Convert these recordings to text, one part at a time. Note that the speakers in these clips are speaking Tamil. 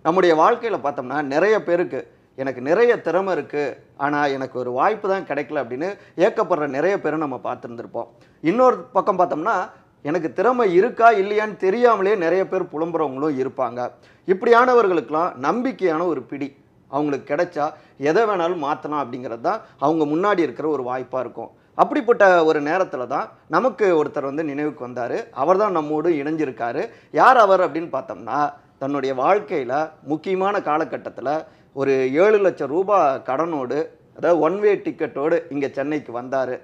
நம்முடைய வாழ்க்கையில் பார்த்தோம்னா நிறைய பேருக்கு எனக்கு நிறைய திறமை இருக்குது, ஆனால் எனக்கு ஒரு வாய்ப்பு தான் கிடைக்கல அப்படின்னு ஏக்கப்படுற நிறைய பேரை நம்ம பார்த்துருந்துருப்போம். இன்னொரு பக்கம் பார்த்தோம்னா எனக்கு திறமை இருக்கா இல்லையான்னு தெரியாமலே நிறைய பேர் புலம்புறவங்களும் இருப்பாங்க. இப்படியானவர்களுக்கெல்லாம் நம்பிக்கையான ஒரு பிடி அவங்களுக்கு கிடைச்சா எதை வேணாலும் மாற்றலாம் அப்படிங்கிறது தான் அவங்க முன்னாடி இருக்கிற ஒரு வாய்ப்பாக இருக்கும். அப்படிப்பட்ட ஒரு நேரத்தில் தான் நமக்கு ஒருத்தர் வந்து நினைவுக்கு வந்தார். அவர் தான் நம்மோடு இணைஞ்சிருக்காரு. யார் அவர் அப்படின்னு பார்த்தோம்னா, தன்னுடைய வாழ்க்கையில் முக்கியமான காலகட்டத்தில் ஒரு 7 லட்சம் ரூபாய் கடனோடு, அதாவது ஒன் வே டிக்கெட்டோடு இங்கே சென்னைக்கு வந்தார்.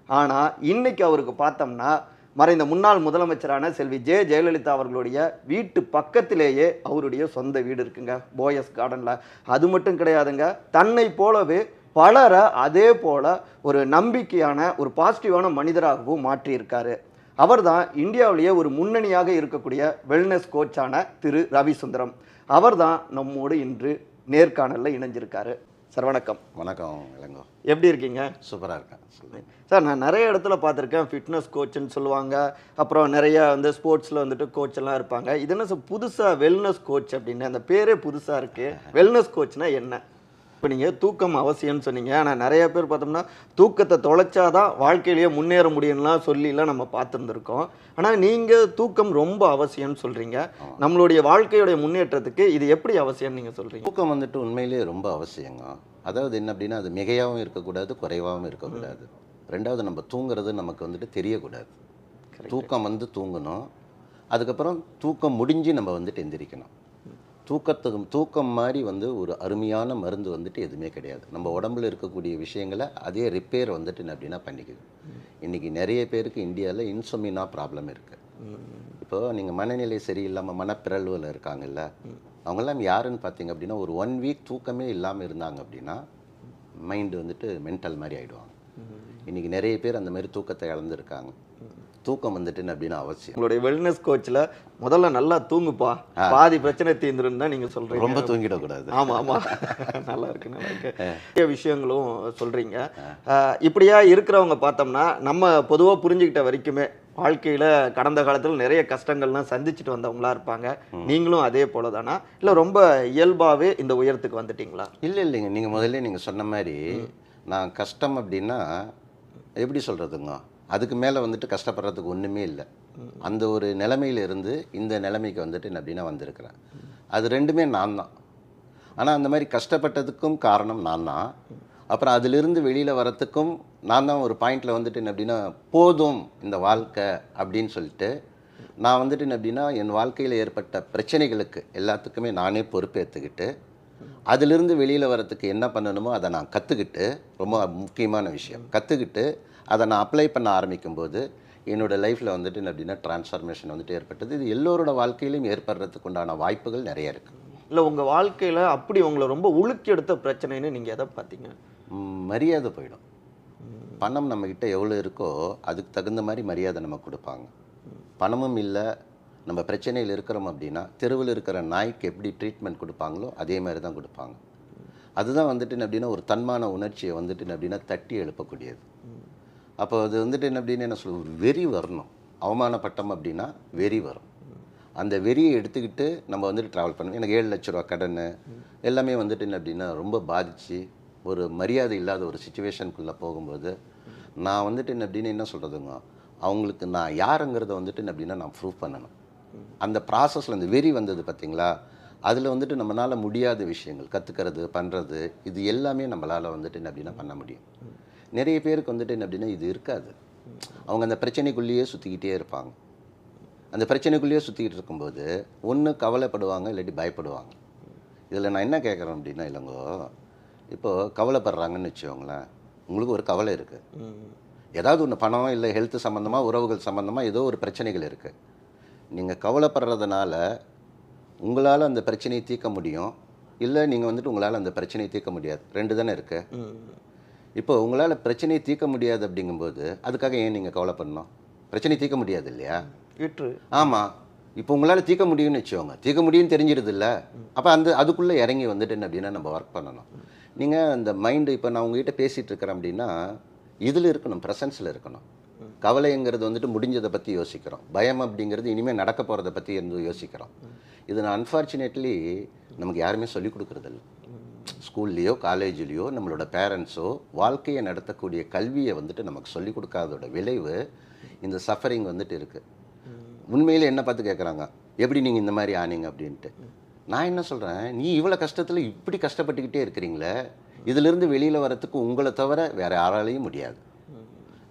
ஆனால் இன்னைக்கு அவருக்கு பார்த்தோம்னா மறைந்த முன்னாள் முதலமைச்சரான செல்வி ஜெயலலிதா அவர்களுடைய வீட்டு பக்கத்திலேயே அவருடைய சொந்த வீடு இருக்குங்க, போயஸ் கார்டனில். அது மட்டும் கிடையாதுங்க, தன்னை போலவே பலரை அதே போல ஒரு நம்பிக்கையான ஒரு பாசிட்டிவான மனிதராகவும் மாற்றியிருக்காரு. அவர் தான் இந்தியாவிலேயே ஒரு முன்னணியாக இருக்கக்கூடிய வெல்னஸ் கோச்சான திரு ரவிசுந்தரம். அவர் தான் நம்மோடு இன்று நேர்காணலில் இணைஞ்சிருக்காரு. சார் வணக்கம். வணக்கம் இளங்கோ, எப்படி இருக்கீங்க? சூப்பராக இருக்கேன். சொல்லுங்கள் சார். நான் நிறைய இடத்துல பார்த்துருக்கேன், ஃபிட்னஸ் கோச்சுன்னு சொல்லுவாங்க, அப்புறம் நிறைய வந்து ஸ்போர்ட்ஸில் வந்துட்டு கோச் எல்லாம் இருப்பாங்க. இது என்ன சார் புதுசாக வெல்னஸ் கோச் அப்படின்னு அந்த பேரே புதுசாக இருக்குது. வெல்னஸ் கோச்னா என்ன? இப்போ நீங்கள் தூக்கம் அவசியம்னு சொன்னீங்க, ஆனால் நிறைய பேர் பார்த்தோம்னா தூக்கத்தை தொலைச்சாதான் வாழ்க்கையிலேயே முன்னேற முடியும்லாம் சொல்லிலாம் நம்ம பார்த்துருந்துருக்கோம். ஆனால் நீங்கள் தூக்கம் ரொம்ப அவசியம்னு சொல்கிறீங்க. நம்மளுடைய வாழ்க்கையுடைய முன்னேற்றத்துக்கு இது எப்படி அவசியம்னு நீங்கள் சொல்கிறீங்க? தூக்கம் வந்துட்டு உண்மையிலேயே ரொம்ப அவசியங்க. அதாவது என்ன அப்படின்னா, அது மிகையாகவும் இருக்கக்கூடாது, குறைவாகவும் இருக்கக்கூடாது. ரெண்டாவது, நம்ம தூங்குறது நமக்கு வந்துட்டு தெரியக்கூடாது. தூக்கம் வந்து தூங்கணும், அதுக்கப்புறம் தூக்கம் முடிஞ்சு நம்ம வந்துட்டு எந்திரிக்கணும். தூக்கம் மாதிரி வந்து ஒரு அருமையான மருந்து வந்துட்டு எதுவுமே கிடையாது. நம்ம உடம்புல இருக்கக்கூடிய விஷயங்களை அதே ரிப்பேர் வந்துட்டு அப்படின்னா பண்ணிக்குது. இன்றைக்கி நிறைய பேருக்கு இந்தியாவில் இன்சோமினா ப்ராப்ளம் இருக்குது. இப்போது நீங்கள் மனநிலை சரியில்லாமல் மனப்பிறழ்வில் இருக்காங்கல்ல, அவங்கெல்லாம் யாருன்னு பார்த்தீங்க அப்படின்னா, ஒரு 1 வீக் தூக்கமே இல்லாமல் இருந்தாங்க அப்படின்னா மைண்டு வந்துட்டு மென்டல் மாதிரி ஆகிடுவாங்க. இன்றைக்கி நிறைய பேர் அந்த மாதிரி தூக்கத்தை இழந்துருக்காங்க. தூக்கம் வந்துட்டு அப்படின்னா அவசியம். உங்களுடைய வெல்னஸ் கோச்சில் முதல்ல நல்லா தூங்குப்பா, பாதி பிரச்சனை தீர்ந்துரும் தான் நீங்கள் சொல்கிறீங்க. ரொம்ப தூங்கிடக்கூடாது. ஆமாம் ஆமாம், நல்லா இருக்கு நல்லா இருக்கு. நிறைய விஷயங்களும் சொல்கிறீங்க. இப்படியா இருக்கிறவங்க பார்த்தோம்னா நம்ம பொதுவாக புரிஞ்சுக்கிட்ட வரைக்குமே வாழ்க்கையில் கடந்த காலத்தில் நிறைய கஷ்டங்கள்லாம் சந்திச்சுட்டு வந்தவங்களா இருப்பாங்க. நீங்களும் அதே போல தானா, இல்லை ரொம்ப இயல்பாகவே இந்த உயரத்துக்கு வந்துட்டீங்களா? இல்லைங்க, நீங்கள் முதல்ல நீங்கள் சொன்ன மாதிரி நான் கஷ்டம் அப்படின்னா எப்படி சொல்கிறதுங்க, அதுக்கு மேலே வந்துட்டு கஷ்டப்படுறதுக்கு ஒன்றுமே இல்லை. அந்த ஒரு நிலைமையிலிருந்து இந்த நிலைமைக்கு வந்துட்டு அப்படின்னா வந்திருக்கிறேன். அது ரெண்டுமே நான் தான். ஆனால் அந்த மாதிரி கஷ்டப்பட்டதுக்கும் காரணம் நான் தான். அப்புறம் அதிலிருந்து வெளியில் வரத்துக்கும் நான் தான் ஒரு பாயிண்டில் வந்துட்டு அப்படின்னா போதும் இந்த வாழ்க்கை அப்படின்னு சொல்லிட்டு நான் வந்துட்டு அப்படின்னா என் வாழ்க்கையில் ஏற்பட்ட பிரச்சனைகளுக்கு எல்லாத்துக்குமே நானே பொறுப்பேற்றுக்கிட்டு அதிலிருந்து வெளியில் வரத்துக்கு என்ன பண்ணணுமோ அதை நான் கற்றுக்கிட்டு, ரொம்ப முக்கியமான விஷயம், கற்றுக்கிட்டு அதை நான் அப்ளை பண்ண ஆரம்பிக்கும்போது என்னோடய லைஃப்பில் வந்துட்டு அப்படின்னா டிரான்ஸ்ஃபார்மேஷன் வந்துட்டு ஏற்பட்டது. இது எல்லோரோட வாழ்க்கையிலையும் ஏற்படுறதுக்கு உண்டான வாய்ப்புகள் நிறைய இருக்குது. இல்லை உங்கள் வாழ்க்கையில் அப்படி உங்களை ரொம்ப உலுக்கி எடுத்த பிரச்சனைன்னு நீங்கள் எதை பார்த்தீங்க? மரியாதை போயிடும். பணம் நம்மக்கிட்ட எவ்வளோ இருக்கோ அதுக்கு தகுந்த மாதிரி மரியாதை நம்ம கொடுப்பாங்க. பணமும் இல்லை, நம்ம பிரச்சனையில் இருக்கிறோம் அப்படின்னா தெருவில் இருக்கிற நாய்க்கு எப்படி ட்ரீட்மெண்ட் கொடுப்பாங்களோ அதே மாதிரி தான் கொடுப்பாங்க. அதுதான் வந்துட்டு அப்படின்னா ஒரு தன்மான உணர்ச்சியை வந்துட்டு அப்படின்னா தட்டி எழுப்பக்கூடியது. அப்போ அது வந்துட்டு அப்படின்னு என்ன சொல்லுவோம், வெறி வரணும். அவமானப்பட்டோம் அப்படின்னா வெறி வரும். அந்த வெறியை எடுத்துக்கிட்டு நம்ம வந்துட்டு ட்ராவல் பண்ணணும். எனக்கு 7 லட்ச ரூபா கடன் எல்லாமே வந்துட்டு என்ன அப்படின்னா ரொம்ப பாதித்து ஒரு மரியாதை இல்லாத ஒரு சுச்சுவேஷனுக்குள்ளே போகும்போது நான் வந்துட்டு என்ன அப்படின்னு என்ன சொல்கிறதுங்க, அவங்களுக்கு நான் யாருங்கிறத வந்துட்டு என்ன அப்படின்னா நான் ப்ரூவ் பண்ணணும். அந்த ப்ராசஸில் அந்த வெறி வந்தது பார்த்திங்களா, அதில் வந்துட்டு நம்மளால் முடியாத விஷயங்கள் கற்றுக்கிறது பண்ணுறது இது எல்லாமே நம்மளால் வந்துட்டு என்ன அப்படின்னா பண்ண முடியும். நிறைய பேருக்கு வந்துட்டு என்ன அப்படின்னா இது இருக்காது. அவங்க அந்த பிரச்சனைக்குள்ளேயே சுற்றிக்கிட்டே இருப்பாங்க. அந்த பிரச்சனைக்குள்ளேயே சுற்றிக்கிட்டு இருக்கும்போது ஒன்று கவலைப்படுவாங்க, இல்லாட்டி பயப்படுவாங்க. இதில் நான் என்ன கேட்குறேன் அப்படின்னா, இல்லைங்கோ, இப்போது கவலைப்படுறாங்கன்னு வச்சுக்கோங்களேன், உங்களுக்கு ஒரு கவலை இருக்குது, ஏதாவது ஒன்று பணம் இல்லை ஹெல்த் சம்மந்தமாக உறவுகள் சம்மந்தமாக ஏதோ ஒரு பிரச்சனைகள் இருக்குது. நீங்கள் கவலைப்படுறதுனால உங்களால் அந்த பிரச்சனையை தீர்க்க முடியும், இல்லை நீங்கள் வந்துட்டு உங்களால் அந்த பிரச்சனையை தீர்க்க முடியாது. 2 தானே இருக்குது. இப்போ உங்களால் பிரச்சனையை தீர்க்க முடியாது அப்படிங்கும்போது அதுக்காக ஏன் நீங்கள் கவலைப்படணும்? பிரச்சனை தீர்க்க முடியாது இல்லையா? ஆமாம். இப்போ உங்களால் தீர்க்க முடியும்னு வச்சுக்கோங்க, தீர்க்க முடியும்னு தெரிஞ்சிருது இல்லை, அப்போ அதுக்குள்ளே இறங்கி வந்துட்டு என்ன அப்படின்னா நம்ம ஒர்க் பண்ணணும். நீங்கள் அந்த மைண்டு, இப்போ நான் உங்ககிட்ட பேசிகிட்டு இருக்கிறேன் அப்படின்னா இதில் இருக்கணும், ப்ரெசன்ஸில் இருக்கணும். கவலைங்கிறது வந்துட்டு முடிஞ்சதை பற்றி யோசிக்கிறோம், பயம் அப்படிங்கிறது இனிமேல் நடக்க போகிறத பற்றி இருந்து யோசிக்கிறோம். இது நான் அன்ஃபார்ச்சுனேட்லி நமக்கு யாருமே சொல்லிக் கொடுக்குறதில்ல. ஸ்கூல்லையோ காலேஜ்லேயோ நம்மளோட பேரண்ட்ஸோ வாழ்க்கையை நடத்தக்கூடிய கல்வியை வந்துட்டு நமக்கு சொல்லிக் கொடுக்காதோட விளைவு இந்த சஃபரிங் வந்துட்டு இருக்குது. உண்மையில் என்ன பார்த்து கேட்குறாங்க, எப்படி நீங்கள் இந்த மாதிரி ஆனீங்க அப்படின்ட்டு. நான் என்ன சொல்கிறேன், நீ இவ்வளோ கஷ்டத்தில் இப்படி கஷ்டப்பட்டுக்கிட்டே இருக்கிறீங்களே, இதிலிருந்து வெளியில் வரத்துக்கு உங்களை தவிர வேறு யாராலையும் முடியாது.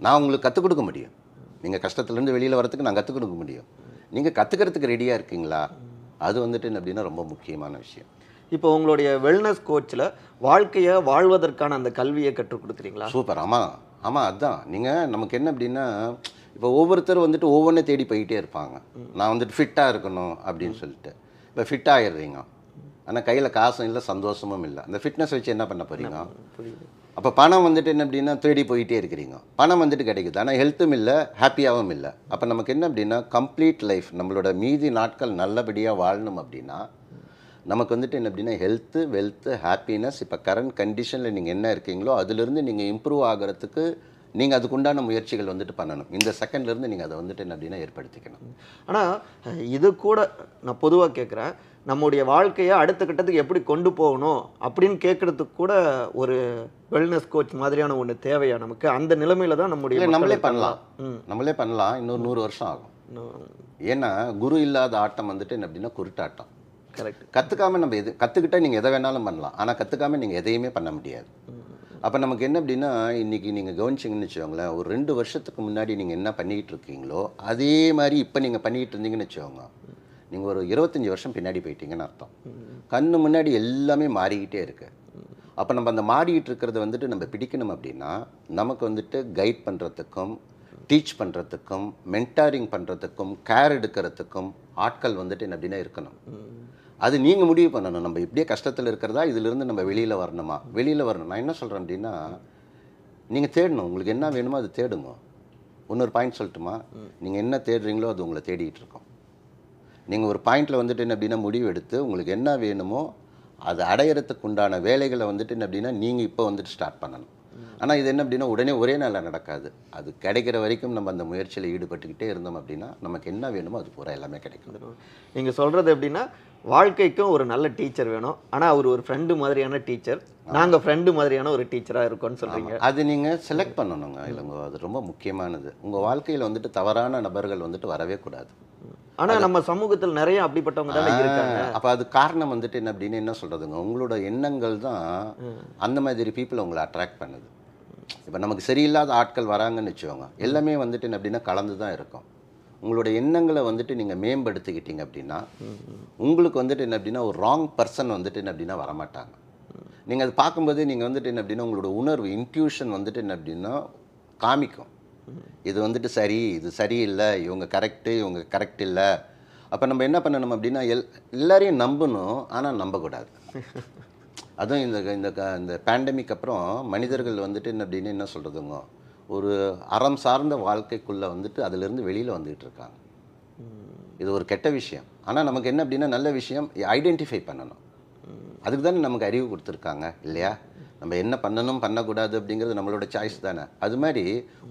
நான் உங்களுக்கு கற்றுக் கொடுக்க முடியும், நீங்கள் கஷ்டத்துலேருந்து வெளியில் வரத்துக்கு நான் கற்றுக் கொடுக்க முடியும். நீங்கள் கற்றுக்கிறதுக்கு ரெடியாக இருக்கீங்களா? அது வந்துட்டு என்ன அப்படின்னா ரொம்ப முக்கியமான விஷயம். இப்போ உங்களுடைய வெல்னஸ் கோச்சில் வாழ்க்கையை வாழ்வதற்கான அந்த கல்வியை கற்றுக் கொடுக்குறீங்களா? சூப்பர். ஆமாம் ஆமாம், அதுதான். நீங்கள் நமக்கு என்ன அப்படின்னா, இப்போ ஒவ்வொருத்தர் வந்துட்டு ஒவ்வொன்றை தேடி போய்கிட்டே இருப்பாங்க. நான் வந்துட்டு ஃபிட்டாக இருக்கணும் அப்படின்னு சொல்லிட்டு இப்போ ஃபிட் ஆகிடுறீங்க, ஆனால் கையில் காசும் இல்லை, சந்தோஷமும் இல்லை. அந்த ஃபிட்னஸ் வச்சு என்ன பண்ண போகிறீங்க? அப்போ பணம் வந்துட்டு என்ன அப்படின்னா தேடி போயிட்டே இருக்கிறீங்க, பணம் வந்துட்டு கிடைக்குது, ஆனால் ஹெல்த்தும் இல்லை, ஹாப்பியாகவும் இல்லை. அப்போ நமக்கு என்ன அப்படின்னா கம்ப்ளீட் லைஃப், நம்மளோட மீதி நாட்கள் நல்லபடியாக வாழணும் அப்படின்னா நமக்கு வந்துட்டு என்ன அப்படின்னா ஹெல்த்து, வெல்த்து, ஹாப்பினஸ், இப்போ கரண்ட் கண்டிஷனில் நீங்கள் என்ன இருக்கீங்களோ அதிலிருந்து நீங்கள் இம்ப்ரூவ் ஆகிறதுக்கு நீங்கள் அதுக்குண்டான முயற்சிகள் வந்துட்டு பண்ணணும். இந்த செகண்ட்லேருந்து நீங்கள் அதை வந்துட்டு என்ன அப்படின்னா ஏற்படுத்திக்கணும். ஆனால் இது கூட நான் பொதுவாக கேட்குறேன், நம்முடைய வாழ்க்கையை அடுத்த கட்டத்துக்கு எப்படி கொண்டு போகணும் அப்படின்னு கேட்குறதுக்கு கூட ஒரு வெல்னஸ் கோச் மாதிரியான ஒன்று தேவையா நமக்கு? அந்த நிலைமையில தான் நம்முடைய நம்மளே பண்ணலாம். இன்னொரு 100 வருஷம் ஆகும். ஏன்னா குரு இல்லாத ஆட்டம் வந்துட்டு என்ன அப்படின்னா குருட்டாட்டம். கரெக்ட். கற்றுக்காமல் நம்ம கற்றுக்கிட்டால் நீங்கள் எதை வேணாலும் பண்ணலாம், ஆனால் கற்றுக்காமல் நீங்கள் எதையுமே பண்ண முடியாது. அப்போ நமக்கு என்ன அப்படின்னா இன்றைக்கி நீங்கள் கவனிச்சிங்கன்னு வச்சுக்கோங்களேன், ஒரு 2 வருஷத்துக்கு முன்னாடி நீங்கள் என்ன பண்ணிக்கிட்டு இருக்கீங்களோ அதே மாதிரி இப்போ நீங்கள் பண்ணிக்கிட்டு இருந்தீங்கன்னு வச்சுக்கோங்க, நீங்கள் ஒரு 25 வருஷம் பின்னாடி போயிட்டீங்கன்னு அர்த்தம். கண்ணு முன்னாடி எல்லாமே மாறிக்கிட்டே இருக்குது. அப்போ நம்ம அந்த மாறிக்கிட்டு இருக்கிறத வந்துட்டு நம்ம பிடிக்கணும் அப்படின்னா நமக்கு வந்துட்டு கைட் பண்ணுறதுக்கும், டீச் பண்ணுறதுக்கும், மென்டாரிங் பண்ணுறதுக்கும், கேர் எடுக்கிறதுக்கும் ஆட்கள் வந்துட்டு என்ன அப்படின்னா இருக்கணும். அது நீங்கள் முடிவு பண்ணணும். நம்ம இப்படியே கஷ்டத்தில் இருக்கிறதா, இதிலிருந்து நம்ம வெளியில் வரணுமா? வெளியில் வரணும். நான் என்ன சொல்கிறேன் அப்படின்னா, நீங்கள் தேடணும், உங்களுக்கு என்ன வேணுமோ அது தேடுங்க. இன்னொரு பாயிண்ட் சொல்லட்டுமா? நீங்கள் என்ன தேடுறீங்களோ அது உங்களை தேடிட்டு இருக்கோம். நீங்கள் ஒரு பாயிண்டில் வந்துட்டு என்ன அப்படின்னா முடிவு எடுத்து உங்களுக்கு என்ன வேணுமோ அதை அடையிறதுக்கு உண்டான வேலைகளை வந்துட்டு என்ன அப்படின்னா நீங்கள் இப்போ வந்துட்டு ஸ்டார்ட் பண்ணணும். ஆனால் இது என்ன அப்படின்னா உடனே ஒரே நாளில் நடக்காது. அது கிடைக்கிற வரைக்கும் நம்ம அந்த முயற்சியில் ஈடுபட்டுக்கிட்டே இருந்தோம் அப்படின்னா நமக்கு என்ன வேணுமோ அது பூரா எல்லாமே கிடைக்கும். நீங்கள் சொல்கிறது எப்படின்னா, வாழ்க்கைக்கும் ஒரு நல்ல டீச்சர் வேணும், ஆனால் அவர் ஒரு ஃப்ரெண்டு மாதிரியான டீச்சர், நாங்கள் ஃப்ரெண்டு மாதிரியான ஒரு டீச்சராக இருக்கோன்னு சொல்கிறீங்க. அது நீங்கள் செலக்ட் பண்ணணுங்க. இல்லைங்க, அது ரொம்ப முக்கியமானது. உங்கள் வாழ்க்கையில் வந்துட்டு தவறான நபர்கள் வந்துட்டு வரவே கூடாது. ஆனால் நம்ம சமூகத்தில் நிறைய அப்படிப்பட்டவங்க தானே இருக்காங்க. அப்போ அது காரணம் வந்துட்டு என்ன அப்படின்னு என்ன சொல்கிறதுங்க, உங்களோட எண்ணங்கள் தான் அந்த மாதிரி பீப்புளை உங்களை அட்ராக்ட் பண்ணுது. இப்போ நமக்கு சரியில்லாத ஆட்கள் வராங்கன்னு வச்சுக்கோங்க, எல்லாமே வந்துட்டு என்ன அப்படின்னா கலந்து தான் இருக்கும். உங்களோட எண்ணங்களை வந்துட்டு நீங்கள் மேம்படுத்திக்கிட்டீங்க அப்படின்னா உங்களுக்கு வந்துட்டு என்ன அப்படின்னா ஒரு ராங் பர்சன் வந்துட்டு என்ன அப்படின்னா வரமாட்டாங்க. நீங்கள் அது பார்க்கும்போது நீங்கள் வந்துட்டு என்ன அப்படின்னா உங்களோட உணர்வு, இன்ட்யூஷன் வந்துட்டு என்ன அப்படின்னா காமிக்கும். இது வந்துட்டு சரி, இது சரியில்லை, இவங்க கரெக்டு, இவங்க கரெக்ட் இல்லை. அப்போ நம்ம என்ன பண்ணணும் அப்படின்னா எல்லாரையும் நம்பணும், ஆனால் நம்பக்கூடாது. அதுவும் இந்த பேண்டமிக் அப்புறம் மனிதர்கள் வந்துட்டு என்ன அப்படின்னு என்ன சொல்கிறதுங்க, ஒரு அறம் சார்ந்த வாழ்க்கைக்குள்ளே வந்துட்டு அதிலிருந்து வெளியில் வந்துக்கிட்டு இருக்காங்க. இது ஒரு கெட்ட விஷயம். ஆனால் நமக்கு என்ன அப்படின்னா நல்ல விஷயம் ஐடென்டிஃபை பண்ணணும். அதுக்கு தானே நமக்கு அறிவு கொடுத்துருக்காங்க இல்லையா? நம்ம என்ன பண்ணணும் பண்ணக்கூடாது அப்படிங்கிறது நம்மளோட சாய்ஸ் தானே. அது மாதிரி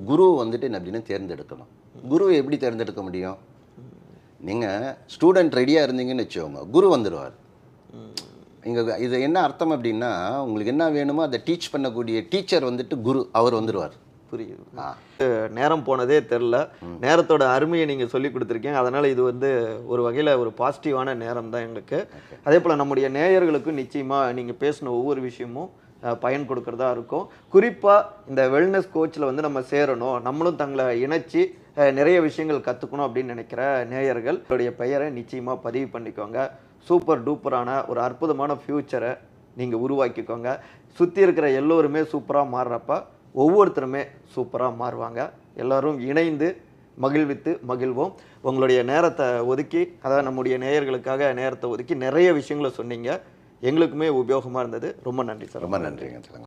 குரு வந்துட்டு என்ன அப்படின்னா தேர்ந்தெடுக்கணும். குருவை எப்படி தேர்ந்தெடுக்க முடியும்? நீங்கள் ஸ்டூடெண்ட் ரெடியாக இருந்தீங்கன்னு வச்சுக்கோங்க, குரு வந்துடுவார். இங்கே இது என்ன அர்த்தம் அப்படின்னா உங்களுக்கு என்ன வேணுமோ அதை டீச் பண்ணக்கூடிய டீச்சர் வந்துட்டு குரு, அவர் வந்துடுவார். புரியுது. நேரம் போனதே தெரில. நேரத்தோட அருமையை நீங்கள் சொல்லி கொடுத்துருக்கீங்க. அதனால் இது வந்து ஒரு வகையில் ஒரு பாசிட்டிவான நேரம் தான் எங்களுக்கு. அதே போல் நம்முடைய நேயர்களுக்கும் நிச்சயமாக நீங்கள் பேசின ஒவ்வொரு விஷயமும் பயன் கொடுக்குறதா இருக்கும். குறிப்பாக இந்த வெல்னஸ் கோச்சில் வந்து நம்ம சேரணும், நம்மளும் தங்களை இணைச்சி நிறைய விஷயங்கள் கற்றுக்கணும் அப்படின்னு நினைக்கிற நேயர்கள் உங்களுடைய பெயரை நிச்சயமாக பதிவு பண்ணிக்கோங்க. சூப்பர் டூப்பரான ஒரு அற்புதமான ஃப்யூச்சரை நீங்கள் உருவாக்கிக்கோங்க. சுற்றி இருக்கிற எல்லோருமே சூப்பராக மாறுறப்ப ஒவ்வொருத்தருமே சூப்பராக மாறுவாங்க. எல்லோரும் இணைந்து மகிழ்வோம். உங்களுடைய நேரத்தை ஒதுக்கி, அதாவது நம்முடைய நேயர்களுக்காக நேரத்தை ஒதுக்கி நிறைய விஷயங்களை சொன்னீங்க. எங்களுக்குமே உபயோகமாக இருந்தது. ரொம்ப நன்றி சார். ரொம்ப நன்றிங்க.